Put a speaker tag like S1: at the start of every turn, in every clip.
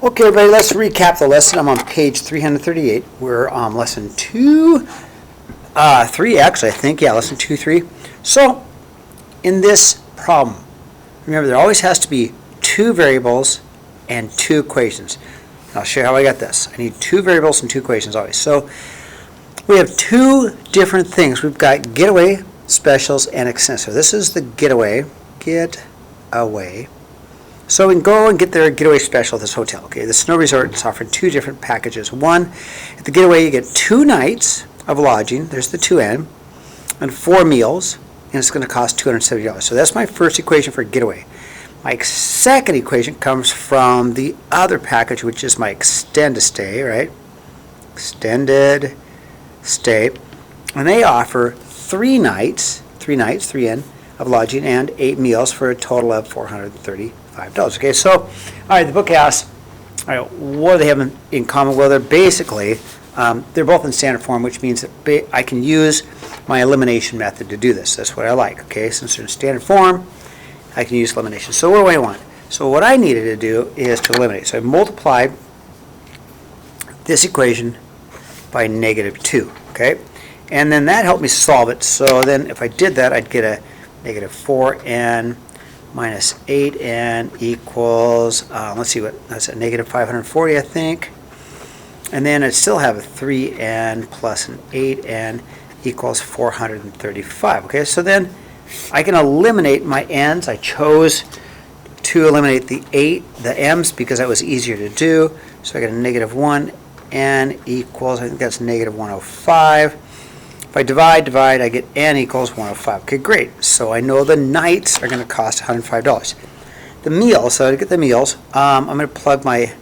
S1: Okay, everybody, let's recap the lesson. I'm on page 338. We're on lesson 3 actually, I think. Yeah, lesson 2-3. So, in this problem, remember there always has to be two variables and two equations. And I'll show you how I got this. I need two variables and two equations always. So, we have two different things. We've got getaway, specials, and extents. So this is the getaway. So we can go and get their getaway special at this hotel. Okay, the Snow Resort is offering two different packages. One, at the getaway you get 2 nights of lodging, there's the 2N, and 4 meals, and it's going to cost $270. So that's my first equation for getaway. My second equation comes from the other package, which is my extended stay, right? Extended stay. And they offer 3 nights, 3N, of lodging and 8 meals for a total of $435. Okay, so, all right, the book asks, all right, what do they have in common? Well, they're basically, they're both in standard form, which means that I can use my elimination method to do this. That's what I like, okay? Since they're in standard form, I can use elimination. So what do I want? So what I needed to do is to eliminate. So I multiplied this equation by -2, okay? And then that helped me solve it. So then if I did that, I'd get a -4n minus 8n equals, let's see what, that's a -540, I think. And then I'd still have a 3n plus an 8n equals 435. Okay, so then I can eliminate my n's. I chose to eliminate the m's because that was easier to do. So I get a -1n equals, I think that's -105. If I divide, I get n equals 105. Okay, great. So I know the nights are going to cost $105. The meals, so to get the meals, I'm going to plug my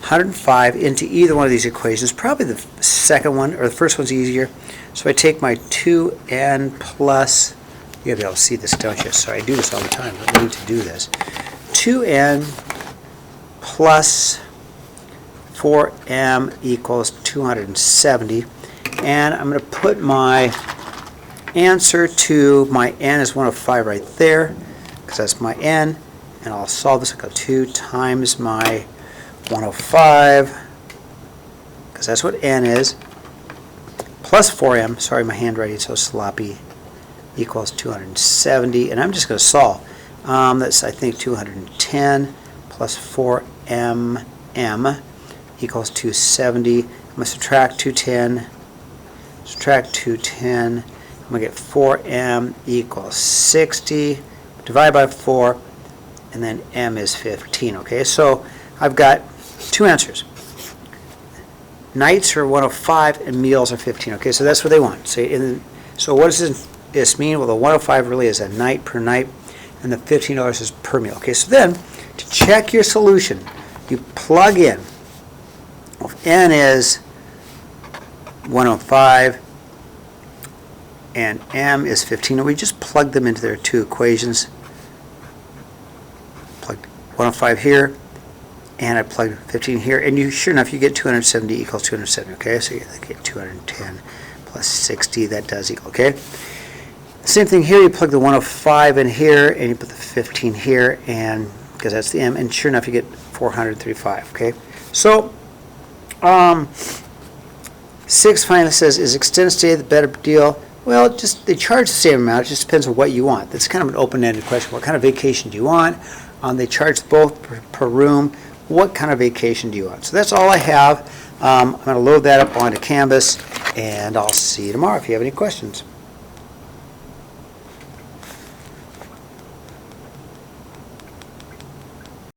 S1: 105 into either one of these equations. Probably the second one, or the first one's easier. So I take my 2n plus, you'll be able to see this, don't you? So I do this all the time, but I need to do this. 2n plus 4m equals 270. And I'm going to put my answer to my n is 105 right there, because that's my n. And I'll solve this. I'll go 2 times my 105, because that's what n is, plus 4m, sorry my handwriting's so sloppy, equals 270. And I'm just going to solve. That's, I think, 210 plus 4m equals 270. I'm going to subtract 210. Subtract 210, I'm going to get 4m equals 60, divide by 4, and then m is 15, okay? So I've got two answers. Nights are 105 and meals are 15, okay? So that's what they want. So what does this mean? Well, the 105 really is a night per night, and the $15 is per meal, okay? So then, to check your solution, you plug in. Well, if n is 105 and m is 15, and we just plug them into their two equations. Plug 105 here, and I plug 15 here, and sure enough you get 270 equals 270. Okay, so you get 210 plus 60, that does equal. Okay, same thing here. You plug the 105 in here, and you put the 15 here, and because that's the m, and sure enough you get 435. Okay, so 6 finally says, is extended stay the better deal? Well, they charge the same amount. It just depends on what you want. That's kind of an open-ended question. What kind of vacation do you want? They charge both per room. What kind of vacation do you want? So that's all I have. I'm going to load that up onto Canvas, and I'll see you tomorrow if you have any questions.